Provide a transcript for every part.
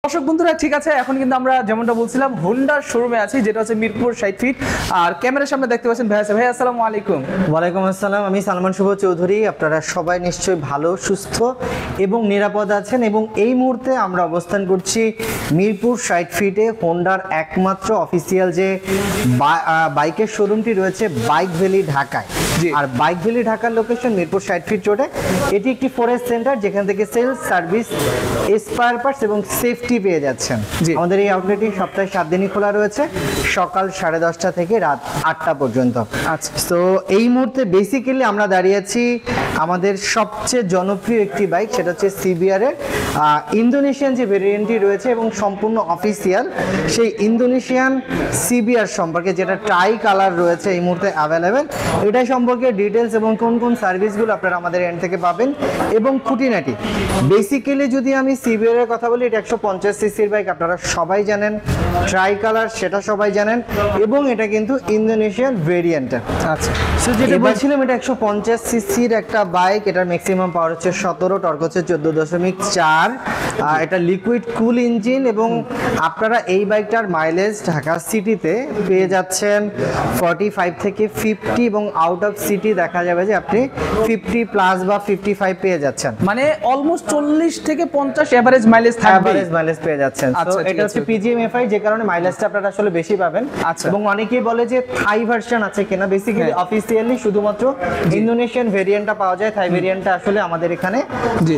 দর্শক বন্ধুরা ঠিক আছে, এখন কিন্তু আমরা যেমনটা বলছিলাম হোন্ডার শোরুমে আছি, যেটা হচ্ছে মিরপুর 60 ফিট। আর ক্যামেরার সামনে দেখতে পাচ্ছেন ভাই আছে। ভাই আসসালামু আলাইকুম। ওয়ালাইকুম আসসালাম, আমি সালমান শুভ চৌধুরী। আপনারা সবাই নিশ্চয়ই ভালো, সুস্থ এবং নিরাপদ আছেন। এবং এই মুহূর্তে আমরা অবস্থান করছি মিরপুর 60 ফিটে হোন্ডার একমাত্র অফিসিয়াল যে বাইকের শোরুমটি রয়েছে বাইক ভ্যালি ঢাকায়। আর বাইক ভ্যালি ঢাকার লোকেশন মিরপুর 60 ফিট রোডে। এটি একটি ফরেস্ট সেন্টার, যেখান থেকে সেলস, সার্ভিস, স্পেয়ার পার্টস এবং সেফটি পেয়ে যাচ্ছেন। আমাদের এই আউটলেটটি সপ্তাহে 7 দিনই খোলা রয়েছে, সকাল 10:30 থেকে রাত 8টা পর্যন্ত। আচ্ছা, তো এই মুহূর্তে বেসিক্যালি আমরা দাঁড়িয়ে আছি আমাদের সবচেয়ে জনপ্রিয় একটি বাইক, সেটা হচ্ছে সিবিআর এর ইন্দোনেশিয়ান যে ভেরিয়েন্টটি রয়েছে এবং সম্পূর্ণ অফিসিয়াল সেই ইন্দোনেশিয়ান সিবিআর সম্পর্কে, যেটা ট্রাই কালার রয়েছে এই মুহূর্তে অ্যাভেলেবেল। এটাই সম্পর্কে ডিটেলস এবং কোন কোন সার্ভিসগুলো আপনারা আমাদের এন্ড থেকে পাবেন এবং খুঁটিনাটি। বেসিক্যালি যদি আমি সিবিআর এর কথা বলি, এটা 150 সিসির বাইক, আপনারা সবাই জানেন। ট্রাই কালার সেটা সবাই জানেন, এবং এটা কিন্তু ইন্দোনেশিয়ান ভেরিয়েন্টের। আচ্ছা, সো যেটা বলছিলাম, এটা 150 সিসির একটা বাইক। এটার ম্যাক্সিমাম পাওয়ার হচ্ছে 17, টর্ক হচ্ছে 14.4। এটা লিকুইড কুল ইঞ্জিন, এবং আপনারা এই বাইকটার মাইলেজ ঢাকা সিটিতে পেয়ে যাচ্ছেন 45 থেকে 50, এবং আউট অফ সিটি দেখা যাবে যে আপনি 50 প্লাস বা 55 পেয়ে যাচ্ছেন। মানে অলমোস্ট 40 থেকে 50 এভারেজ মাইলেজ থাকবে। এভারেজ মাইলেজ পেয়ে যাচ্ছেন। তো এটা হচ্ছে পিজিএমএফআই, যে কারণে মাইলেজটা আপনারা আসলে বেশি পাবেন। এবং অনেকেই বলে যে থাই ভার্সন আছে কিনা। বেসিক্যালি অফিসিয়ালি শুধুমাত্র ইন্দোনেশিয়ান ভেরিয়েন্টটা পাওয়া যায়, থাই ভেরিয়েন্টটা আসলে আমাদের এখানে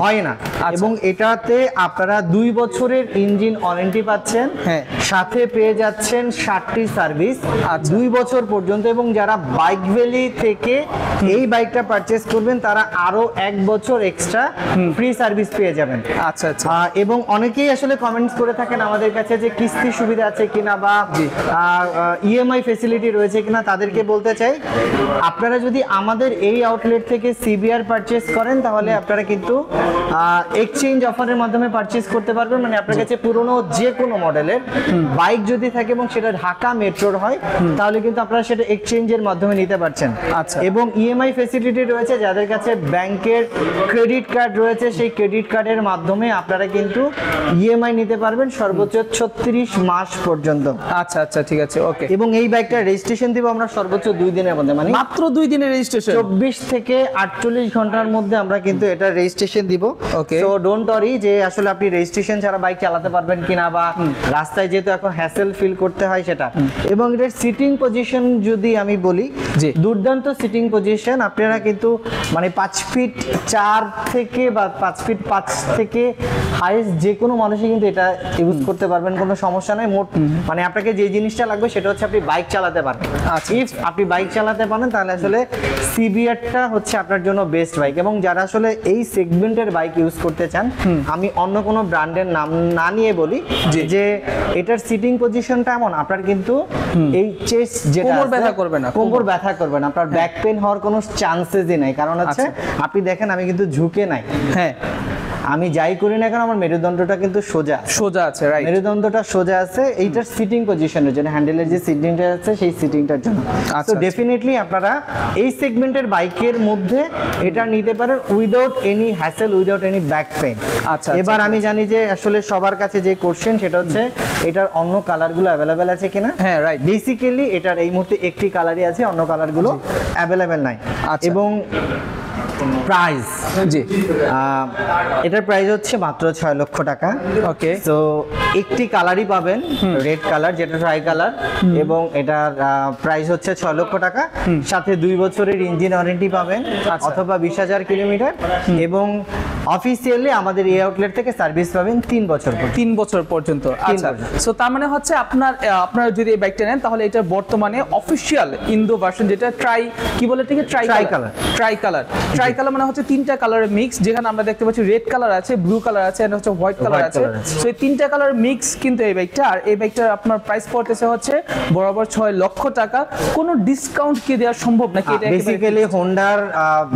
হয় না। এবং এটাতে আপনারা 2 বছরের ইঞ্জিন ওয়ারেন্টি পাচ্ছেন, সাথে পেয়ে যাচ্ছেন 60টি সার্ভিস 2 বছর পর্যন্ত। এবং যারা বাইক ভ্যালি থেকে এই বাইকটা পারচেজ করবেন, তারা আরো 1 বছর এক্সট্রা ফ্রি সার্ভিস পেয়ে যাবেন। আচ্ছা আচ্ছা। এবং অনেকেই আসলে কমেন্টস করে থাকেন আমাদের কাছে যে কিস্তি সুবিধা আছে কিনা বা ইএমআই ফেসিলিটি রয়েছে কিনা। তাদেরকে বলতে চাই, আপনারা যদি আমাদের এই আউটলেট থেকে সিবিআর পারচেজ করেন, তাহলে আপনারা কিন্তু এক্সচেঞ্জ অফারের মাধ্যমে পারচেজ করতে পারবেন। মানে আপনার কাছে পুরনো যে কোনো মডেলের বাইক যদি থাকে এবং সেটা ঢাকা মেট্রোর হয়, তাহলে কিন্তু আপনারা সেটা এক্সচেঞ্জের মাধ্যমে নিতে পারছেন। আচ্ছা। এবং ইএমআই ফেসিলিটি রয়েছে, যাদের কাছে ব্যাংকের ক্রেডিট কার্ড রয়েছে, সেই ক্রেডিট কার্ডের মাধ্যমে আপনারা কিন্তু ইএমআই নিতে পারবেন সর্বোচ্চ 36 মাস পর্যন্ত। আচ্ছা আচ্ছা, ঠিক আছে, ওকে। এবং এই বাইকটা রেজিস্ট্রেশন দিব আমরা সর্বোচ্চ 2 দিনের মধ্যে, মানে মাত্র 2 দিনের রেজিস্ট্রেশন। 24 থেকে 48 ঘন্টার মধ্যে আমরা কিন্তু এটা রেজিস্ট্রেশন দিব। ওকে। সো ডোন্ট ওয়ারি যে আসলে আপনি রেজিস্ট্রেশন ছাড়া বাইক চালাতে পারবেন কিনা, বা রাস্তায় যেহেতু এখন হ্যাসেল ফিল করতে হয় সেটা। এবং এটার সিটিং পজিশন যদি আমি বলি, দুর্দান্ত সিটিং পজিশন। আপনারা কিন্তু মানে 5 ফিট 4 থেকে বা 5 ফিট 5 থেকে হাইয়েস্ট যে কোনো মানুষই কিন্তু এটা ইউজ করতে পারবেন, কোনো সমস্যা নেই। মোট মানে আপনাকে যে জিনিসটা লাগবে সেটা হচ্ছে আপনি বাইক চালাতে পারবেন। ইফ আপনি বাইক চালাতে পারেন, তাহলে আসলে সিবিআরটা হচ্ছে আপনার জন্য বেস্ট বাইক। এবং যারা আসলে এই সেগমেন্টের বাইক ইউজ করতে চান, আমি অন্য কোনো ব্র্যান্ডের নাম না নিয়ে বলি যে এটার সিটিং পজিশনটা এমন, আপনার কিন্তু এই চেস্ট যেটা কোমর ব্যথা করবে না, কোমর ব্যথা করবে না, আপনার ব্যাক পেইন হওয়ার কোনো চান্সেসই নাই। কারণ হচ্ছে আপনি দেখেন আমি কিন্তু ঝুঁকে নাই। হ্যাঁ, আমি যাই করি না কেন আমার মেরুদণ্ডটা কিন্তু সোজা আছে, রাইট। মেরুদণ্ডটা সোজা আছে এইটার সিটিং পজিশনের জন্য, হ্যান্ডেলের যে সিটিংটা আছে সেই সিটিংটার জন্য। তো ডেফিনেটলি আপনারা এই সেগমেন্টের বাইকের মধ্যে এটা নিতে পারেন without any hassle, without any back pain. আচ্ছা, এবার আমি জানি যে আসলে সবার কাছে যে কোশ্চেন সেটা হচ্ছে এটার অন্য কালারগুলো অ্যাভেলেবেল আছে কিনা। হ্যাঁ, রাইট। বেসিক্যালি এটার এই মুহূর্তে একটি কালারই আছে, অন্য কালারগুলো অ্যাভেলেবেল নাই। এবং প্রাইস, এটার প্রাইস হচ্ছে মাত্র 6 লক্ষ টাকা। ওকে। তো একটি কালারই পাবেন, রেড কালার, যেটা ট্রাই কালার, এবং এটার প্রাইস হচ্ছে 6 লক্ষ টাকা। সাথে 2 বছরের ইঞ্জিন ওয়ারেন্টি পাবেন, অথবা 20,000 কিলোমিটার। এবং অফিসিয়ালি আমাদের এই আউটলেট থেকে সার্ভিস পাবেন 3 বছর, 3 বছর পর্যন্ত। আচ্ছা, সো তার মানে হচ্ছে আপনারা যদি এই বাইকটা নেন, তাহলে এটা বর্তমানে অফিশিয়াল ইন্দো ভার্সন, যেটা কি বলে ঠিক ট্রাই কালার মানে হচ্ছে 3টা কালারের মিক্স, যেখানে আমরা দেখতে পাচ্ছি রেড কালার আছে, ব্লু কালার আছে, আর হচ্ছে হোয়াইট কালার আছে। সো এই 3টা কালার মিক্স কিন্তু এই বাইকটা। আর এই বাইকটার আপনার প্রাইস পড়তেছে হচ্ছে বরাবর 6 লক্ষ টাকা। কোনো ডিসকাউন্ট কি দেওয়া সম্ভব নাকি? এটা বেসিক্যালি হোন্ডার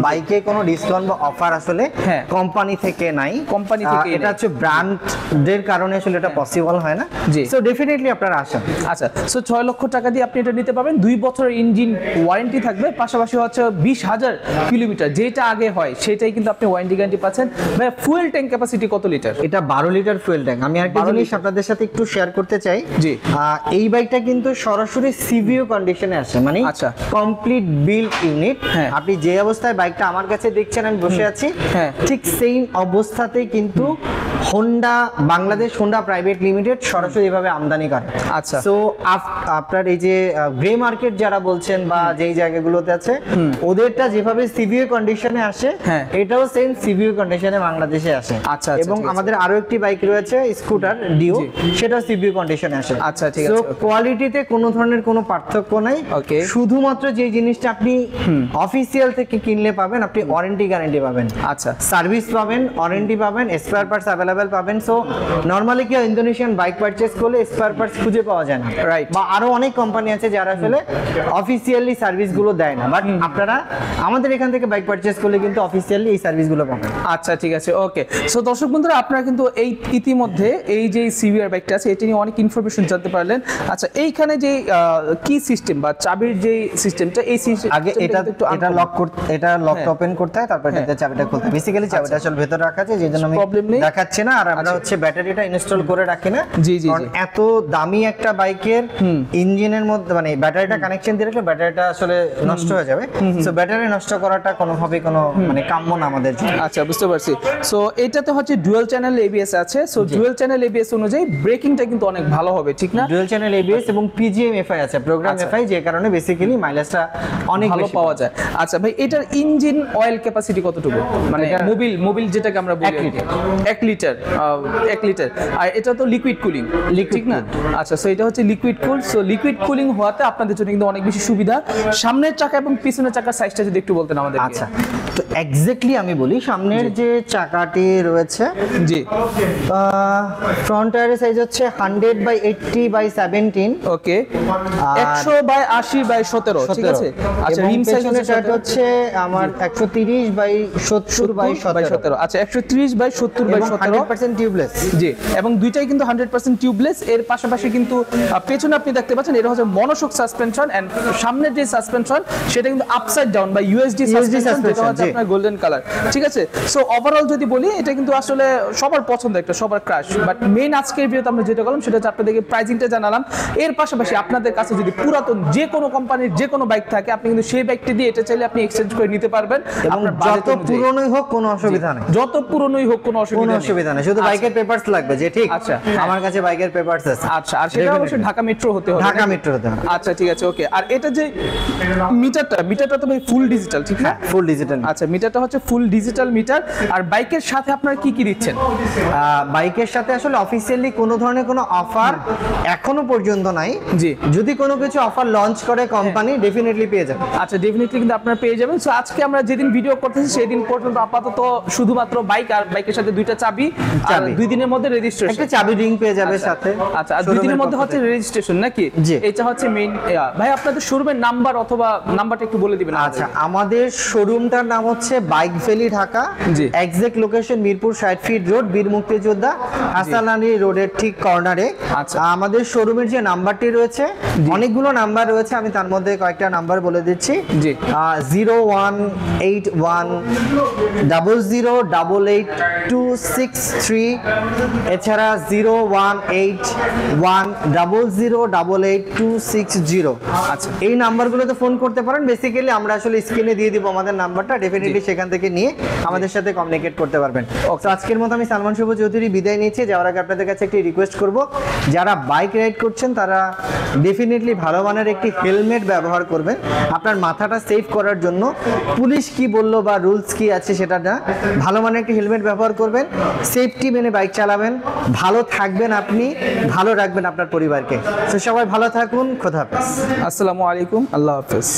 বাইকে কোনো ডিসকাউন্ট বা অফার আসলে কোম্পানি থেকে নাই, কোম্পানি থেকে এটা হচ্ছে ব্র্যান্ডের কারণে আসলে এটা পসিবল হয় না। জি। সো ডেফিনেটলি আপনারা আসেন। আচ্ছা, সো 6 লক্ষ টাকা দিয়ে আপনি এটা নিতে পারবেন, 2 বছরের ইঞ্জিন ওয়ারেন্টি থাকবে, পাশাপাশি হচ্ছে 20,000 কিলোমিটার যেটা আগে হয় সেটাই কিন্তু আপনি ওয়ারেন্টি গ্যারান্টি পাচ্ছেন। ভাই ফুয়েল ট্যাঙ্ক ক্যাপাসিটি কত লিটার? এটা 12 লিটার ফুয়েল ট্যাঙ্ক। আমি আরেকটা জিনিস আপনাদের সাথে একটু শেয়ার করতে চাই। জি। এই বাইকটা কিন্তু সরাসরি সিভিও কন্ডিশনে আসে, মানে আচ্ছা, কমপ্লিট বিল্ড ইউনিট। হ্যাঁ। আপনি যে অবস্থায় বাইকটা আমার কাছে দেখছেন আমি বসে আছি, হ্যাঁ, ঠিক সেম অবস্থাতেই কিন্তু Honda Bangladesh Honda private limited সরাসরি এভাবে আমদানি করে। আচ্ছা, সো আপনার এই যে গ্রে মার্কেট যারা বলছেন বা যেই জায়গাগুলোতে আছে ওদেরটা যেভাবে সিভিও কন্ডিশনে আসে, হ্যাঁ, এটাও সেম সিভিও কন্ডিশনে বাংলাদেশে আসে। আচ্ছা, এবং আমাদের আরো একটি বাইক রয়েছে স্কুটার ডিও, সেটা সিভিও কন্ডিশনে আসে। আচ্ছা, ঠিক সো আছে। কোয়ালিটিতে কোনো ধরনের কোনো পার্থক্য নাই। ওকে। শুধুমাত্র যে জিনিসটা আপনি অফিসিয়াল থেকে কিনলে পাবেন, আপনি ওয়ারেন্টি গ্যারান্টি পাবেন, আচ্ছা, সার্ভিস পাবেন, ওয়ারেন্টি পাবেন, স্পেয়ার পার্টস অ্যাভেলেবেল পাবেন। সো নরমালি কি ইন্দোনেশিয়ান বাইক পারচেজ করলে স্পেয়ার পার্টস খুঁজে পাওয়া যায় না, রাইট, বা আরো অনেক কোম্পানি আছে যারা আসলে অফিসিয়ালি সার্ভিসগুলো দেয় না, বাট আপনারা আমাদের এখান থেকে বাইক পারচেজ করলে কিন্তু অফিসিয়ালি এই সার্ভিসগুলো পাবেন। আচ্ছা, ঠিক আছে, ওকে। সো দর্শক বন্ধুরা, আপনারা কিন্তু এই ইতিমধ্যে এই যে সিভিআর বাইকটা আছে এটা নিয়ে অনেক ইনফরমেশন জানতে পারলেন। আচ্ছা, এইখানে যে কি সিস্টেম বা চাবির যে সিস্টেমটা, এই সিস্টেম আগে এটা লক করতে, এটা লক ওপেন করতে হয়, তারপর এটাতে চাবিটা খুলতে হয়। বেসিক্যালি চাবিটা আসলে ভেতরে রাখা আছে, যেজন্য আমি দেখাচ্ছি না। আর আমরা হচ্ছে ব্যাটারিটা ইনস্টল করে রাখি না, কারণ এত দামি একটা বাইকের ইঞ্জিনের মধ্যে মানে ব্যাটারিটা কানেকশন দিয়ে রাখলে ব্যাটারিটা আসলে নষ্ট হয়ে যাবে। সো ব্যাটারি নষ্ট করাটা কোনোভাবে কোনো মানে কাম্য না আমাদের জন্য। আচ্ছা, বুঝতে পারছি। সো এটাতে হচ্ছে ডুয়াল চ্যানেল এবিএস আছে। সো ডুয়াল চ্যানেল এবিএস অনুযায়ী ব্রেকিংটা কিন্তু অনেক ভালো হবে, ঠিক না? ডুয়াল চ্যানেল এবিএস এবং পিজিএম এফআই আছে, প্রোগ্রাম এফআই, যে কারণে বেসিক্যালি মাইলেজটা অনেক ভালো পাওয়া যায়। আচ্ছা ভাই, এটার ইঞ্জিন অয়েল ক্যাপাসিটি কতটুকু? মানে মোবিল যেটাকে আমরা বলি 1 লিটার। আর এটা তো লিকুইড কুলিং, ঠিক না? আচ্ছা, সো এটা হচ্ছে লিকুইড কুল। সো লিকুইড কুলিং হওয়াতে আপনাদের জন্য কিন্তু অনেক বেশি সুবিধা। সামনের চাকা এবং পিছনের চাকার সাইজটা যদি একটু বলতেন আমাদের। আচ্ছা, তো এক্স্যাক্টলি আমি বলি, সামনের যে চাকাটি রয়েছে, জি, ফ্রন্ট টায়ারের সাইজ হচ্ছে 100/80/17। ওকে, 100/80/17, ঠিক আছে। আচ্ছা, রিম সাইজ হচ্ছে আমার 130/70/17। আচ্ছা, 130/70/17, 100% টিউবলেস। জি, এবং দুইটাই কিন্তু 100% টিউবলেস। এর পাশাপাশি কিন্তু পেছনে আপনি দেখতে পাচ্ছেন এটা হচ্ছে মনোশক সাসপেনশন, এন্ড সামনের যে সাসপেনশন সেটা কিন্তু আপসাইড ডাউন বা ইউএসডি সাসপেনশন, যেটা হচ্ছে আপনার গোল্ডেন কালার, ঠিক আছে। সো ওভারঅল যদি বলি, এটা কিন্তু আসলে সবার পছন্দ, একটা সবার ক্রাশ। বাট মেইন আজকের ভিডিওতে আমরা যেটা করলাম সেটা হচ্ছে আপনাদেরকে প্রাইসিংটা জানালাম। এর পাশাপাশি আপনাদের কাছে যদি পুরাতন যে কোনো কোম্পানির যে কোনো বাইক থাকে, আপনি কিন্তু সেই বাইকটি দিয়ে এটা চাইলে আপনি এক্সচেঞ্জ করে নিতে পারবেন। আপনার যত পুরনোই হোক কোনো অসুবিধা নেই, যত পুরনোই হোক কোনো অসুবিধা নেই, শুধু বাইকের পেপারস লাগবে, যে ঠিক আচ্ছা আমার কাছে বাইকের পেপারস আছে। আচ্ছা, আর সেটা অবশ্যই ঢাকা মেট্রো হতে হবে, ঢাকা মেট্রো হতে হবে। আচ্ছা, ঠিক আছে, ওকে। আর এটা যে মিটারটা তো ভাই ফুল ডিজিটাল, ঠিক না? Full digital. আচ্ছা, মিটারটা হচ্ছে ফুল ডিজিটাল মিটার। আর বাইকের সাথে আপনারা কি কি দিচ্ছেন? বাইকের সাথে আসলে অফিসিয়ালি কোনো ধরনের কোনো অফার এখনো পর্যন্ত নাই। জি, যদি কোনো কিছু অফার লঞ্চ করে কোম্পানি, ডেফিনেটলি পেয়ে যাবেন। আচ্ছা, ডেফিনেটলি কিন্তু আপনারা পেয়ে যাবেন। সো আজকে আমরা যেদিন ভিডিও করতেছি সেই দিন পর্যন্ত আপাতত শুধুমাত্র বাইক আর বাইকের সাথে 2টা চাবি, আর 2 দিনের মধ্যে রেজিস্ট্রেশন, একটা চাবি রিং পেয়ে যাবে সাথে। আচ্ছা, আর 2 দিনের মধ্যে হচ্ছে রেজিস্ট্রেশন, নাকি? এটা হচ্ছে মেইন। ভাই, আপনাদের শোরুমের নাম্বার অথবা নাম্বারটা একটু বলে দিবেন। আচ্ছা, আমাদের শোরুমটার নাম হচ্ছে bike valley Dhaka. Exact location Mirpur 60 fit road, বীর মুক্তিযোদ্ধা হাসান আলী রোডের ঠিক কর্নারে। আচ্ছা, আমাদের শোরুমের যে নাম্বারটি রয়েছে, অনেকগুলো নাম্বার রয়েছে, আমি তার মধ্যে কয়েকটা নাম্বার বলে দিচ্ছি। 018100888263, এছাড়া 018100888260। আচ্ছা, এই নাম্বারগুলোতে ফোন করতে পারেন। বেসিক্যালি আমরা আসলে স্ক্রিনে দিয়ে দিব আমাদের নাম্বারটা, ডেফিনেটলি সেখান থেকে নিয়ে আমাদের সাথে কমিউনিকেট করতে পারবেন। তো আজকের মতো আমি সালমান শুভ চৌধুরী বিদায় নিচ্ছি। যাওয়ার আগে আপনাদের কাছে একটি রিকোয়েস্ট করব, যারা বাইক রাইড করছেন তারা ডেফিনেটলি ভালো মানের একটি হেলমেট ব্যবহার করবেন, আপনার মাথাটা সেভ করার জন্য। পুলিশ কি বললো বা রুলস কি আছে সেটা না, ভালো মানের একটি হেলমেট ব্যবহার করবেন, সেফটি মেনে বাইক চালাবেন, ভালো থাকবেন, আপনি ভালো রাখবেন আপনার পরিবারকে। তো সবাই ভালো থাকুন, খোদা হাফেজ, আসসালামু আলাইকুম, আল্লাহ হাফেজ।